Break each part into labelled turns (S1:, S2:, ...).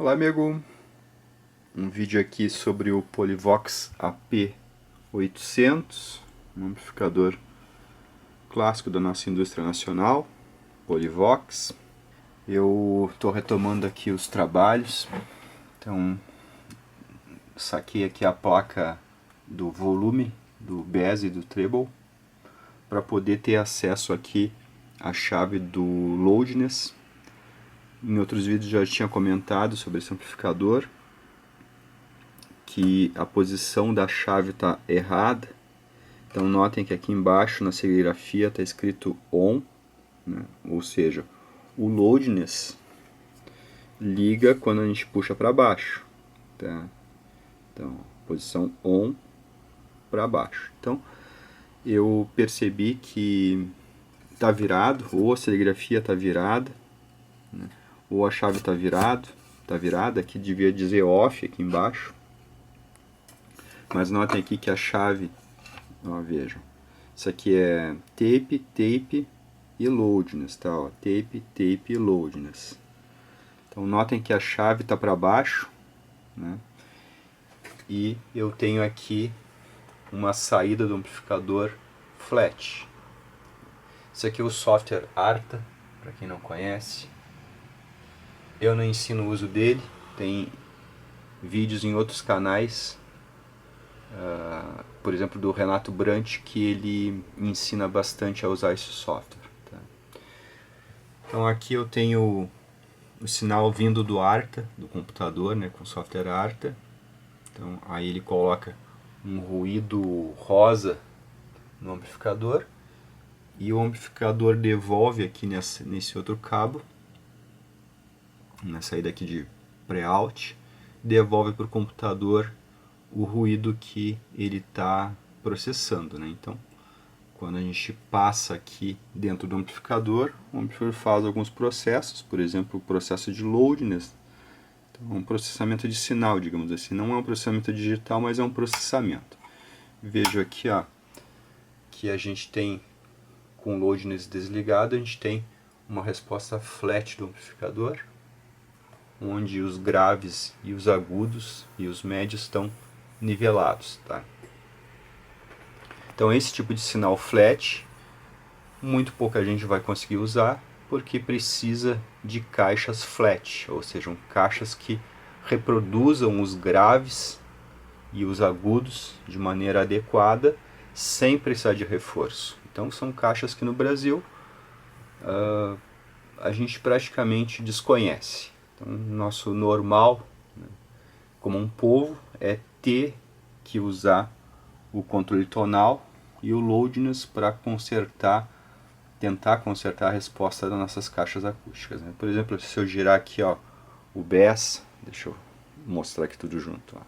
S1: Olá, amigo! Um vídeo aqui sobre o Polivox AP800, um amplificador clássico da nossa indústria nacional, Polivox. Eu estou retomando aqui os trabalhos, então saquei aqui a placa do volume, do bass e do treble, para poder ter acesso aqui à chave do loudness. Em outros vídeos já tinha comentado sobre esse amplificador, que a posição da chave está errada. Então notem que aqui embaixo na serigrafia está escrito ON, né? Ou seja, o loudness liga quando a gente puxa para baixo, tá? Então, posição ON para baixo. Então, eu percebi que está virado, ou a serigrafia está virada, né? Ou a chave está virada, aqui devia dizer OFF aqui embaixo. Mas notem aqui que a chave, ó, vejam, isso aqui é tape, tape e loudness, tá? Ó, tape, tape e loudness. Então notem que a chave está para baixo, né? E eu tenho aqui uma saída do amplificador flat. Isso aqui é o software Arta, para quem não conhece. Eu não ensino o uso dele, tem vídeos em outros canais, por exemplo do Renato Brant, que ele ensina bastante a usar esse software, tá? Então aqui eu tenho o sinal vindo do Arta, do computador, né, com o software Arta. Então aí ele coloca um ruído rosa no amplificador e o amplificador devolve aqui nesse outro cabo, na saída aqui de pré-out, devolve para o computador o ruído que ele está processando, né? Então, quando a gente passa aqui dentro do amplificador, o amplificador faz alguns processos, por exemplo, o processo de loudness, então, um processamento de sinal, digamos assim. Não é um processamento digital, mas é um processamento. Vejo aqui, ó, que a gente tem, com o loudness desligado, a gente tem uma resposta flat do amplificador, onde os graves e os agudos e os médios estão nivelados, tá? Então esse tipo de sinal flat, muito pouca gente vai conseguir usar, porque precisa de caixas flat, ou seja, caixas que reproduzam os graves e os agudos de maneira adequada, sem precisar de reforço. Então são caixas que no Brasil a gente praticamente desconhece. Então, nosso normal, né, como um povo, é ter que usar o controle tonal e o loudness para tentar consertar a resposta das nossas caixas acústicas, né? Por exemplo, se eu girar aqui, ó, o bass, deixa eu mostrar aqui tudo junto, ó.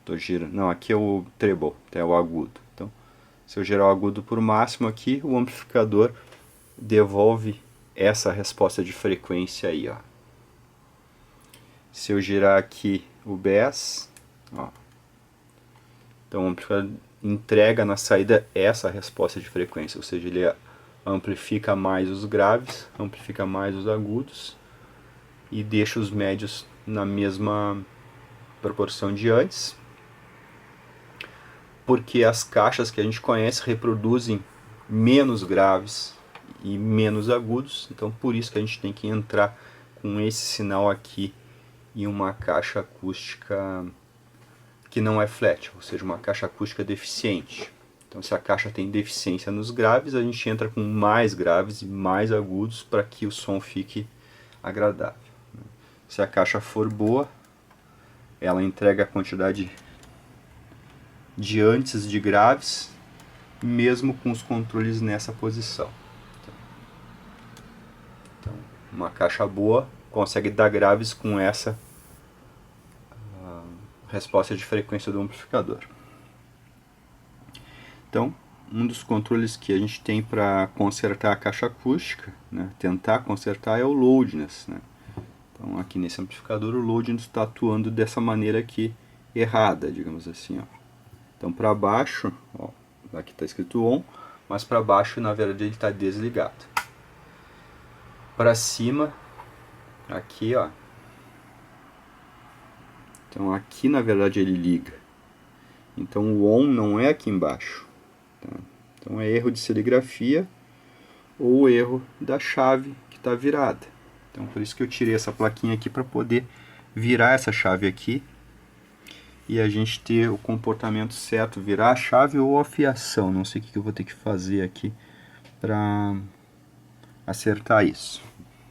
S1: Tô girando, não, aqui é o treble, é o agudo. Então, se eu girar o agudo por máximo aqui, o amplificador devolve essa resposta de frequência aí, ó. Se eu girar aqui o bass, ó, então o amplificador entrega na saída essa resposta de frequência, ou seja, ele amplifica mais os graves, amplifica mais os agudos e deixa os médios na mesma proporção de antes, porque as caixas que a gente conhece reproduzem menos graves e menos agudos, então por isso que a gente tem que entrar com esse sinal aqui em uma caixa acústica que não é flat, ou seja, uma caixa acústica deficiente. Então se a caixa tem deficiência nos graves, a gente entra com mais graves e mais agudos para que o som fique agradável. Se a caixa for boa, ela entrega a quantidade de antes de graves, mesmo com os controles nessa posição. Então, uma caixa boa consegue dar graves com essa resposta de frequência do amplificador. Então, um dos controles que a gente tem para consertar a caixa acústica, né, tentar consertar, é o loudness, né? Então, aqui nesse amplificador, o loudness está atuando dessa maneira aqui, errada, digamos assim, ó. Então, para baixo, ó, aqui está escrito ON, mas para baixo, na verdade, ele está desligado. Para cima, aqui, ó, Então aqui na verdade ele liga. Então o ON não é aqui embaixo. Tá? Então é erro de serigrafia ou erro da chave que está virada. Então por isso que eu tirei essa plaquinha aqui para poder virar essa chave aqui e a gente ter o comportamento certo, virar a chave ou a fiação. Não sei o que eu vou ter que fazer aqui para acertar isso.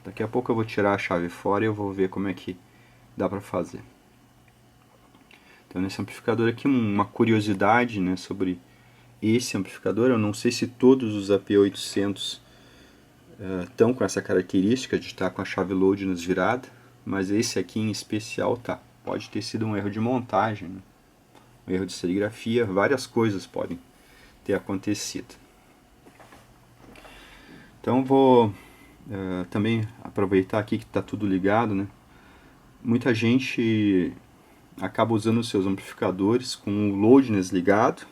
S1: Daqui a pouco eu vou tirar a chave fora e eu vou ver como é que dá para fazer. Então nesse amplificador aqui, uma curiosidade, né, sobre esse amplificador. Eu não sei se todos os AP800 estão com essa característica de estar com a chave loadness virada, mas esse aqui em especial tá. Pode ter sido um erro de montagem, né? Um erro de serigrafia, várias coisas podem ter acontecido. Então vou também aproveitar aqui que está tudo ligado, né? Muita gente acaba usando os seus amplificadores com o loadness ligado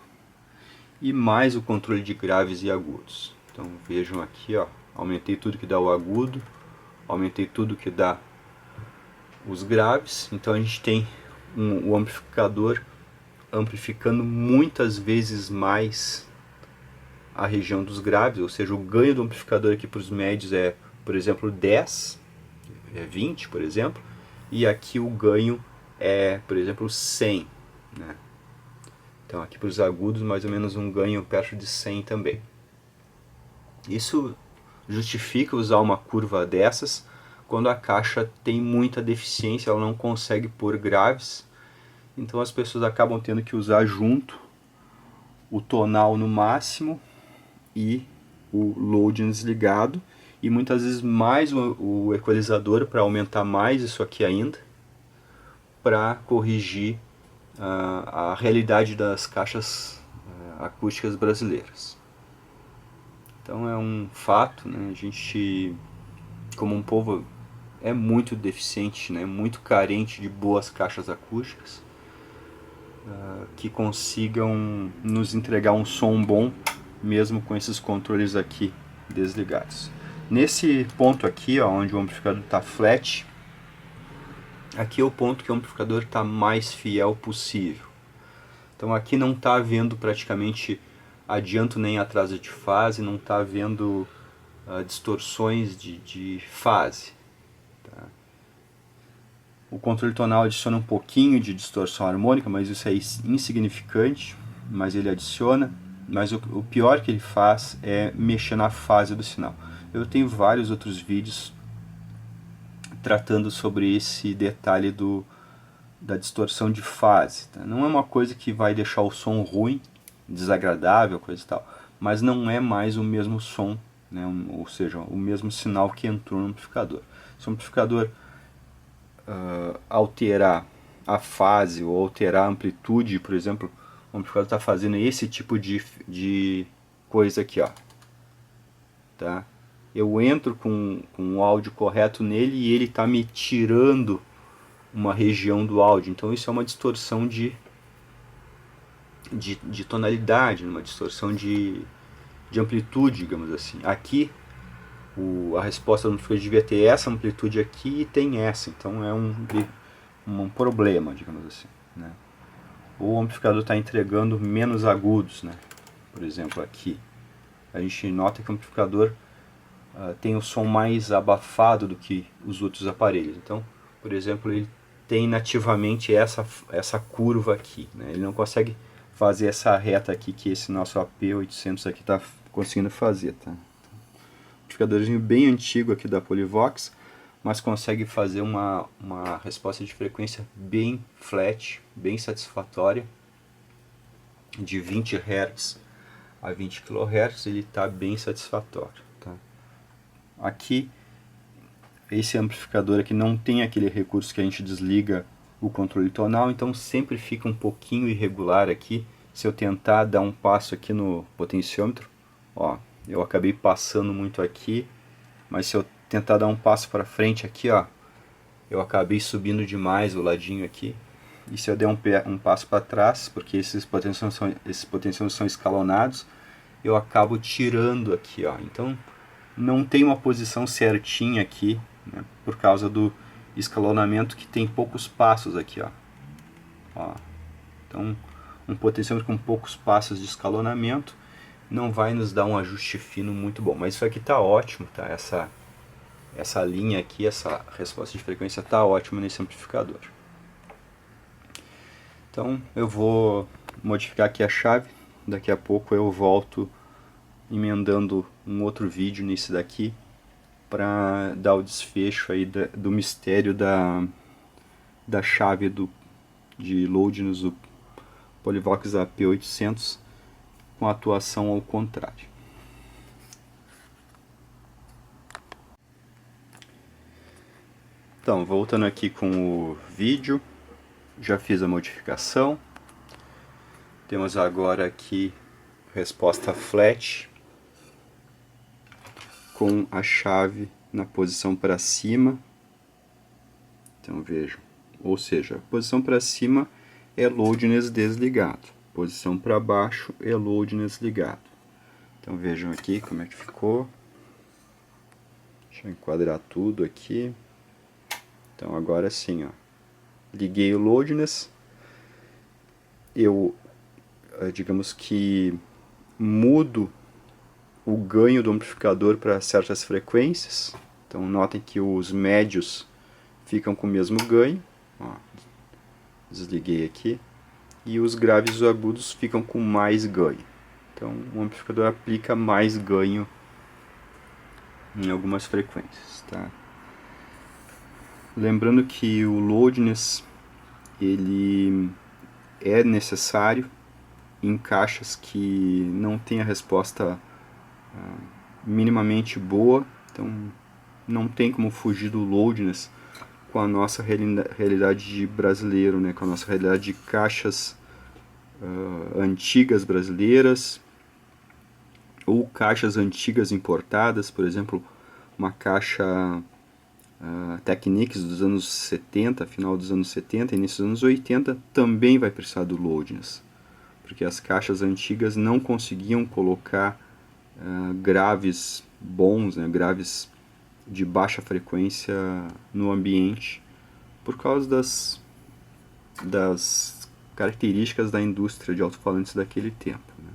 S1: e mais o controle de graves e agudos. Então vejam aqui, ó, aumentei tudo que dá o agudo, aumentei tudo que dá os graves. Então a gente tem o amplificador amplificando muitas vezes mais a região dos graves, ou seja, o ganho do amplificador aqui para os médios é, por exemplo, 10, 20, por exemplo, e aqui o ganho é, por exemplo, 100, né? Então aqui para os agudos mais ou menos um ganho perto de 100 também. Isso justifica usar uma curva dessas quando a caixa tem muita deficiência, ela não consegue pôr graves, então as pessoas acabam tendo que usar junto o tonal no máximo e o loadness ligado, e muitas vezes mais o equalizador para aumentar mais isso aqui ainda, para corrigir a realidade das caixas acústicas brasileiras. Então é um fato, né? A gente, como um povo, é muito deficiente, né? Muito carente de boas caixas acústicas que consigam nos entregar um som bom, mesmo com esses controles aqui desligados. Nesse ponto aqui, ó, onde o amplificador está flat, aqui é o ponto que o amplificador está mais fiel possível. Então aqui não está havendo praticamente adianto nem atraso de fase, não está havendo distorções de fase. Tá? O controle tonal adiciona um pouquinho de distorção harmônica, mas isso é insignificante, mas ele adiciona. Mas o pior que ele faz é mexer na fase do sinal. Eu tenho vários outros vídeos tratando sobre esse detalhe da distorção de fase. Tá? Não é uma coisa que vai deixar o som ruim, desagradável, coisa e tal, mas não é mais o mesmo som, né? Ou seja, o mesmo sinal que entrou no amplificador. Se o amplificador alterar a fase ou alterar a amplitude, por exemplo, o amplificador está fazendo esse tipo de coisa aqui, ó. Tá? Eu entro com o áudio correto nele e ele está me tirando uma região do áudio. Então isso é uma distorção de tonalidade, uma distorção de amplitude, digamos assim. Aqui a resposta do amplificador devia ter essa amplitude aqui e tem essa. Então é um problema, digamos assim, né? Ou o amplificador está entregando menos agudos, né? Por exemplo, aqui a gente nota que o amplificador tem o som mais abafado do que os outros aparelhos. Então, por exemplo, ele tem nativamente essa curva aqui, né? Ele não consegue fazer essa reta aqui que esse nosso AP800 aqui está conseguindo fazer. Tá? Amplificadorzinho bem antigo aqui da Polivox, mas consegue fazer uma resposta de frequência bem flat, bem satisfatória, de 20 Hz a 20 kHz, ele está bem satisfatório. Tá? Aqui, esse amplificador aqui não tem aquele recurso que a gente desliga o controle tonal, então sempre fica um pouquinho irregular aqui. Se eu tentar dar um passo aqui no potenciômetro, ó, eu acabei passando muito aqui, mas se eu tentar dar um passo para frente aqui, ó, eu acabei subindo demais o ladinho aqui. E se eu der um passo para trás, porque esses potenciômetros são escalonados, eu acabo tirando aqui, ó. Então não tem uma posição certinha aqui, né, por causa do escalonamento que tem poucos passos aqui, ó. Ó. Então, um potenciômetro com poucos passos de escalonamento não vai nos dar um ajuste fino muito bom. Mas isso aqui está ótimo, tá? Essa linha aqui, essa resposta de frequência está ótima nesse amplificador. Então eu vou modificar aqui a chave. Daqui a pouco eu volto emendando um outro vídeo nesse daqui para dar o desfecho aí do mistério da chave de loadness do Polivox AP800 com atuação ao contrário. Então, voltando aqui com o vídeo, já fiz a modificação. Temos agora aqui resposta flat com a chave na posição para cima. Então vejam, ou seja, a posição para cima é loadness desligado, posição para baixo é loadness ligado. Então vejam aqui como é que ficou. Deixa eu enquadrar tudo aqui. Então agora sim, ó, liguei o loadness, eu digamos que mudo o ganho do amplificador para certas frequências. Então notem que os médios ficam com o mesmo ganho. Ó, desliguei aqui. E os graves e os agudos ficam com mais ganho. Então o amplificador aplica mais ganho em algumas frequências, tá? Lembrando que o loadness ele é necessário em caixas que não tem a resposta minimamente boa, então não tem como fugir do loadness com a nossa realidade de brasileiro, né? Com a nossa realidade de caixas antigas brasileiras ou caixas antigas importadas, por exemplo, uma caixa Technics dos anos 70, final dos anos 70, início dos anos 80, também vai precisar do loadness, porque as caixas antigas não conseguiam colocar graves bons, né, graves de baixa frequência no ambiente, por causa das características da indústria de alto-falantes daquele tempo, né?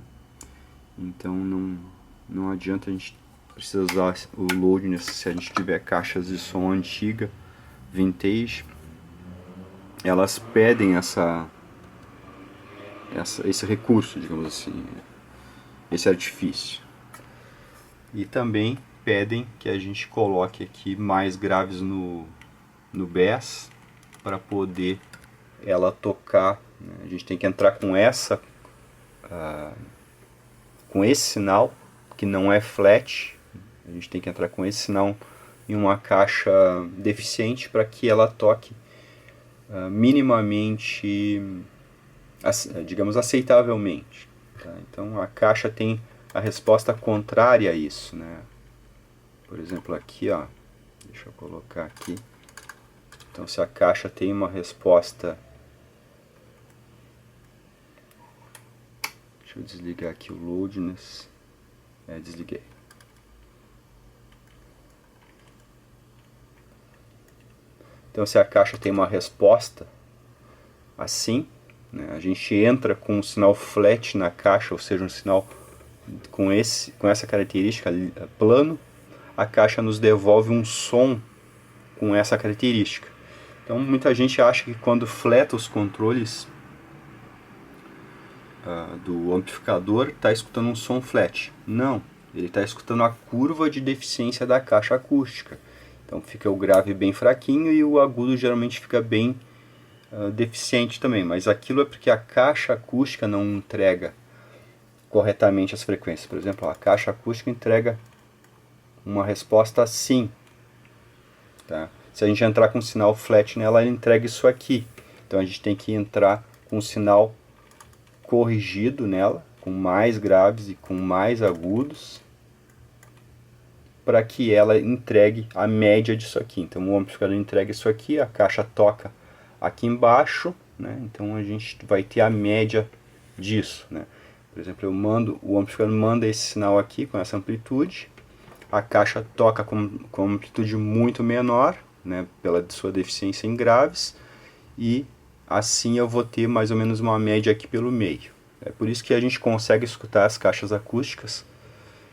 S1: Então não adianta a gente precisa usar o loadness se a gente tiver caixas de som antiga, vintage. Elas pedem esse recurso, digamos assim, esse artifício. E também pedem que a gente coloque aqui mais graves no bass para poder ela tocar, né? A gente tem que entrar com com esse sinal que não é flat. A gente tem que entrar com esse sinal em uma caixa deficiente para que ela toque minimamente, digamos, aceitavelmente, tá? Então a caixa tem a resposta contrária a isso, né? Por exemplo aqui, ó, deixa eu colocar aqui. Então se a caixa tem uma resposta, deixa eu desligar aqui o loadness, desliguei. Então se a caixa tem uma resposta assim, né, a gente entra com um sinal flat na caixa, ou seja, um sinal com essa característica plano, a caixa nos devolve um som com essa característica. Então muita gente acha que quando fleta os controles do amplificador está escutando um som flat. Não, ele está escutando a curva de deficiência da caixa acústica. Então fica o grave bem fraquinho e o agudo geralmente fica bem deficiente também. Mas aquilo é porque a caixa acústica não entrega corretamente as frequências. Por exemplo, a caixa acústica entrega uma resposta assim, tá? Se a gente entrar com um sinal flat nela, ela entrega isso aqui. Então a gente tem que entrar com um sinal corrigido nela, com mais graves e com mais agudos, para que ela entregue a média disso aqui. Então o amplificador entrega isso aqui, a caixa toca aqui embaixo, né? Então a gente vai ter a média disso, né? Por exemplo, o amplificador manda esse sinal aqui com essa amplitude, a caixa toca com amplitude muito menor, né, pela sua deficiência em graves, e assim eu vou ter mais ou menos uma média aqui pelo meio. É por isso que a gente consegue escutar as caixas acústicas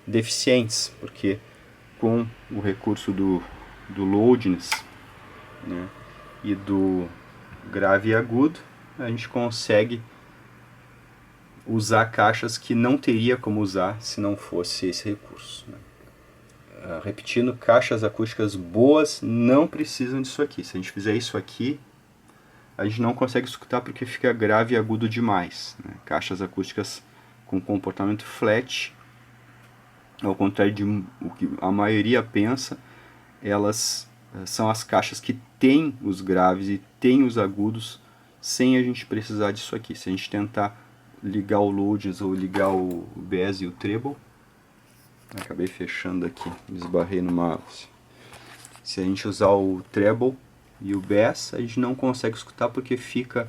S1: deficientes, porque com o recurso do loudness, né, e do grave e agudo, a gente consegue usar caixas que não teria como usar se não fosse esse recurso, né. Repetindo, caixas acústicas boas não precisam disso aqui. Se a gente fizer isso aqui, a gente não consegue escutar porque fica grave e agudo demais, né. Caixas acústicas com comportamento flat, ao contrário de o que a maioria pensa, elas são as caixas que têm os graves e têm os agudos sem a gente precisar disso aqui. Se a gente tentar ligar o loudness ou ligar o bass e o treble, acabei fechando aqui, esbarrei no mouse. Se a gente usar o treble e o bass, a gente não consegue escutar porque fica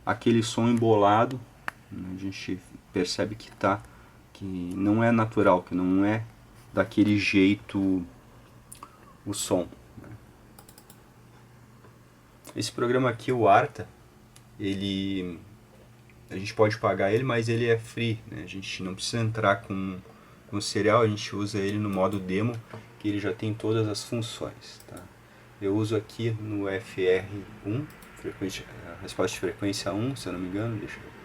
S1: aquele som embolado. A gente percebe que não é natural, que não é daquele jeito o som. Esse programa aqui, o Arta, a gente pode pagar ele, mas ele é free, né? A gente não precisa entrar com o serial, a gente usa ele no modo demo, que ele já tem todas as funções, tá? Eu uso aqui no FR1, resposta de frequência 1, se eu não me engano, deixa eu...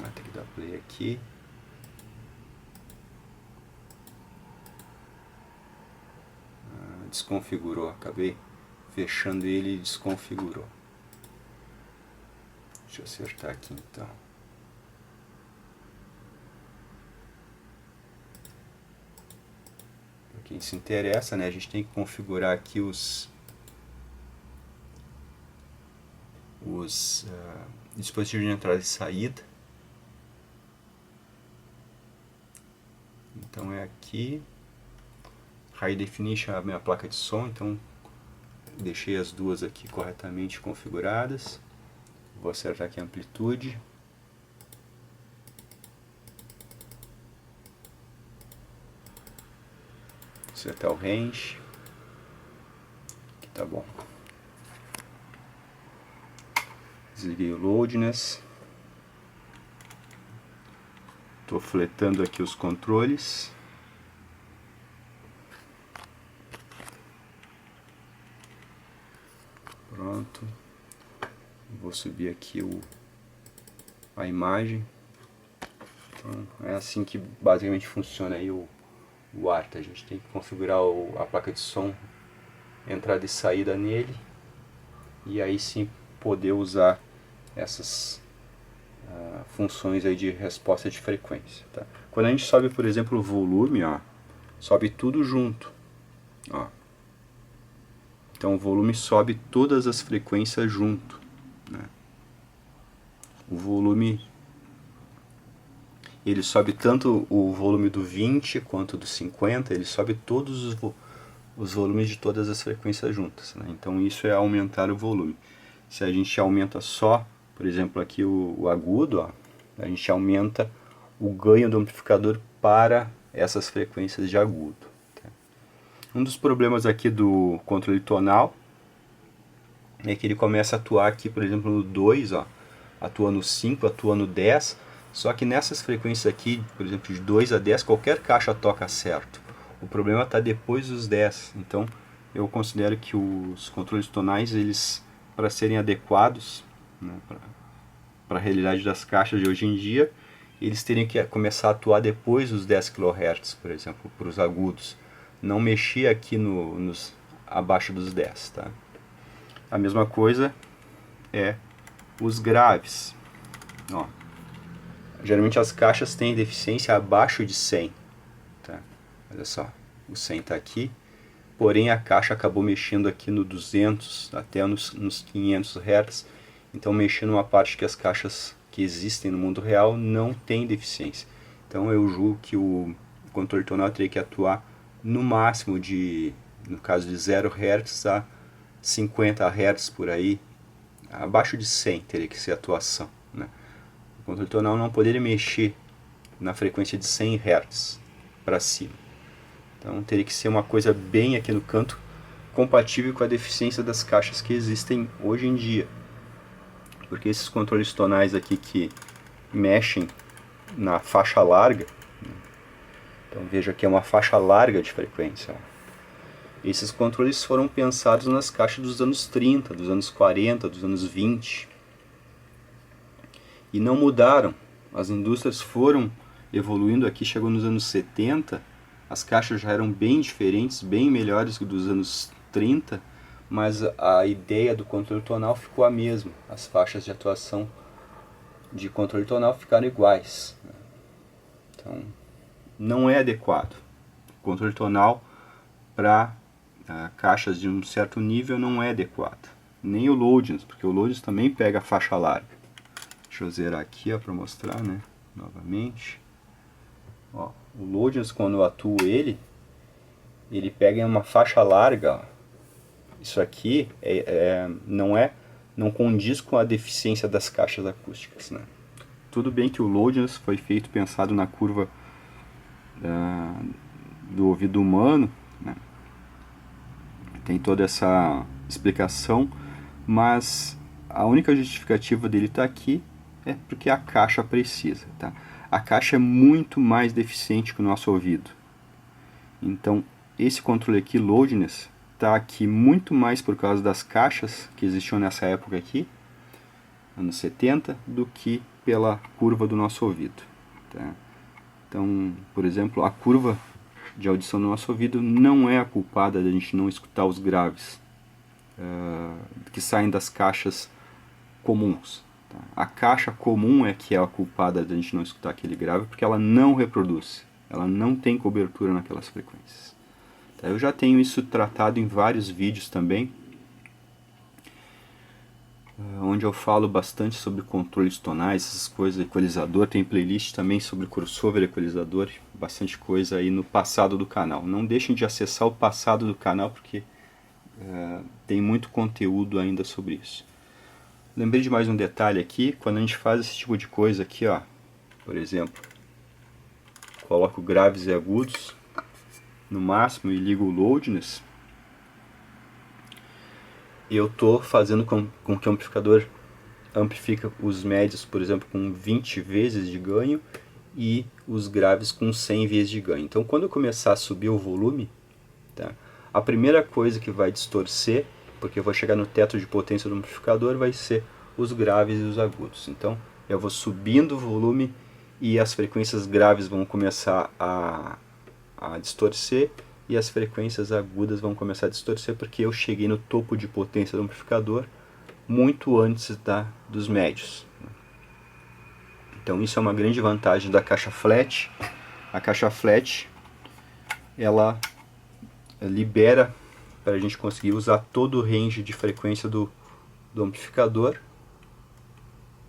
S1: Vai ter que dar play aqui. Desconfigurou, acabei fechando ele e desconfigurou. Deixa eu acertar aqui então. Para quem se interessa, né, a gente tem que configurar aqui os dispositivos de entrada e saída. Então é aqui. High Definition é a minha placa de som, então deixei as duas aqui corretamente configuradas. Vou acertar aqui a amplitude. Acertar o range. Aqui tá bom. Desliguei o loudness. Estou fletando aqui os controles. Pronto. Vou subir aqui a imagem. Então, é assim que basicamente funciona aí o Arta. A gente tem que configurar a placa de som, entrada e saída nele, e aí sim poder usar essas funções aí de resposta de frequência, tá? Quando a gente sobe, por exemplo, o volume, ó, sobe tudo junto, ó. Então o volume sobe todas as frequências junto, né? O volume, ele sobe tanto o volume do 20 quanto do 50, ele sobe todos os volumes de todas as frequências juntas, né? Então isso é aumentar o volume. Se a gente aumenta só, por exemplo, aqui o agudo, ó, a gente aumenta o ganho do amplificador para essas frequências de agudo. Um dos problemas aqui do controle tonal é que ele começa a atuar aqui, por exemplo, no 2, ó, atua no 5, atua no 10, só que nessas frequências aqui, por exemplo, de 2 a 10, qualquer caixa toca certo. O problema está depois dos 10, então eu considero que os controles tonais, eles, para serem adequados, né, para a realidade das caixas de hoje em dia, eles teriam que começar a atuar depois dos 10 kHz, por exemplo, para os agudos. Não mexer aqui abaixo dos 10, tá? A mesma coisa é os graves. Ó, geralmente as caixas têm deficiência abaixo de 100, tá? Olha só, o 100 está aqui, porém a caixa acabou mexendo aqui no 200 até nos 500 Hz, então mexendo uma parte que as caixas que existem no mundo real não tem deficiência. Então eu julgo que o controle tonal teria que atuar no máximo no caso de 0 Hz a 50 Hz por aí, abaixo de 100 teria que ser a atuação, né? O controle tonal não poderia mexer na frequência de 100 Hz para cima, então teria que ser uma coisa bem aqui no canto, compatível com a deficiência das caixas que existem hoje em dia. Porque esses controles tonais aqui que mexem na faixa larga, então veja que é uma faixa larga de frequência. Esses controles foram pensados nas caixas dos anos 30, dos anos 40, dos anos 20. E não mudaram. As indústrias foram evoluindo aqui, chegou nos anos 70, as caixas já eram bem diferentes, bem melhores que dos anos 30, mas a ideia do controle tonal ficou a mesma. As faixas de atuação de controle tonal ficaram iguais. Então, não é adequado. O controle tonal para caixas de um certo nível não é adequado. Nem o loadings, porque o loadings também pega a faixa larga. Deixa eu zerar aqui para mostrar, né? Novamente. Ó, o loadings, quando eu atuo ele pega em uma faixa larga. Ó. Isso aqui não condiz com a deficiência das caixas acústicas, né? Tudo bem que o loadings foi pensado na curva do ouvido humano, né? Tem toda essa explicação, mas a única justificativa dele estar aqui é porque a caixa precisa, tá? A caixa é muito mais deficiente que o nosso ouvido. Então, esse controle aqui, loudness, está aqui muito mais por causa das caixas que existiam nessa época aqui, anos 70, do que pela curva do nosso ouvido, tá? Então, por exemplo, a curva de audição do nosso ouvido não é a culpada de a gente não escutar os graves que saem das caixas comuns. Tá? A caixa comum é que é a culpada de a gente não escutar aquele grave, porque ela não reproduz, ela não tem cobertura naquelas frequências. Tá? Eu já tenho isso tratado em vários vídeos também, onde eu falo bastante sobre controles tonais, essas coisas, equalizador, tem playlist também sobre crossover equalizador, bastante coisa aí no passado do canal. Não deixem de acessar o passado do canal, porque tem muito conteúdo ainda sobre isso. Lembrei de mais um detalhe aqui, quando a gente faz esse tipo de coisa aqui, ó, por exemplo, coloco graves e agudos no máximo e ligo o loudness, eu estou fazendo com que o amplificador amplifique os médios, por exemplo, com 20 vezes de ganho e os graves com 100 vezes de ganho. Então, quando eu começar a subir o volume, tá, a primeira coisa que vai distorcer, porque eu vou chegar no teto de potência do amplificador, vai ser os graves e os agudos. Então, eu vou subindo o volume e as frequências graves vão começar a distorcer, e as frequências agudas vão começar a distorcer porque eu cheguei no topo de potência do amplificador muito antes dos médios. Então isso é uma grande vantagem da caixa flat. A caixa flat, ela libera para a gente conseguir usar todo o range de frequência do amplificador,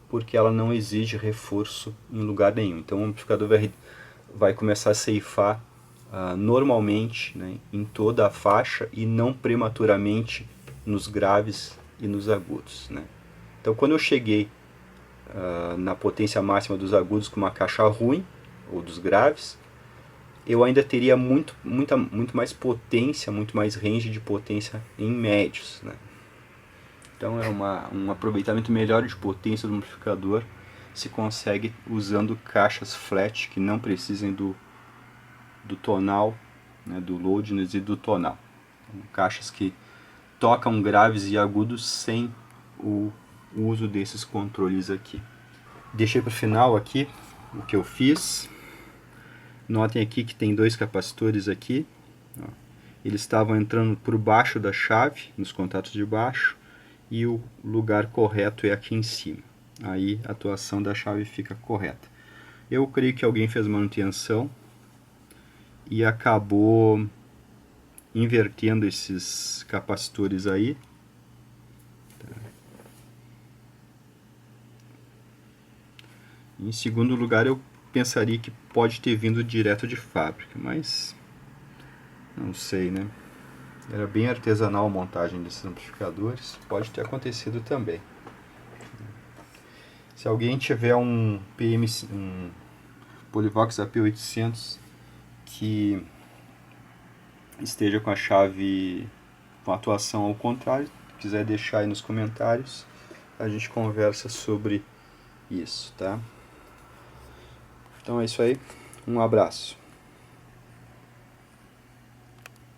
S1: porque ela não exige reforço em lugar nenhum. Então o amplificador vai começar a ceifar normalmente, né, em toda a faixa e não prematuramente nos graves e nos agudos, né. Então quando eu cheguei na potência máxima dos agudos com uma caixa ruim, ou dos graves, eu ainda teria muito mais potência, muito mais range de potência em médios, né. Então é um aproveitamento melhor de potência do amplificador se consegue usando caixas flat que não precisem do tonal, né, do loudness e do tonal. Então, caixas que tocam graves e agudos sem o uso desses controles aqui. Deixei para o final aqui o que eu fiz. Notem aqui que tem dois capacitores aqui. Ó. Eles estavam entrando por baixo da chave, nos contatos de baixo, e o lugar correto é aqui em cima. Aí a atuação da chave fica correta. Eu creio que alguém fez manutenção e acabou invertendo esses capacitores aí. Em segundo lugar, eu pensaria que pode ter vindo direto de fábrica, mas não sei, né? Era bem artesanal a montagem desses amplificadores, pode ter acontecido também. Se alguém tiver um Polivox AP800 que esteja com a chave uma atuação ao contrário, se quiser deixar aí nos comentários, a gente conversa sobre isso, tá? Então é isso aí, um abraço.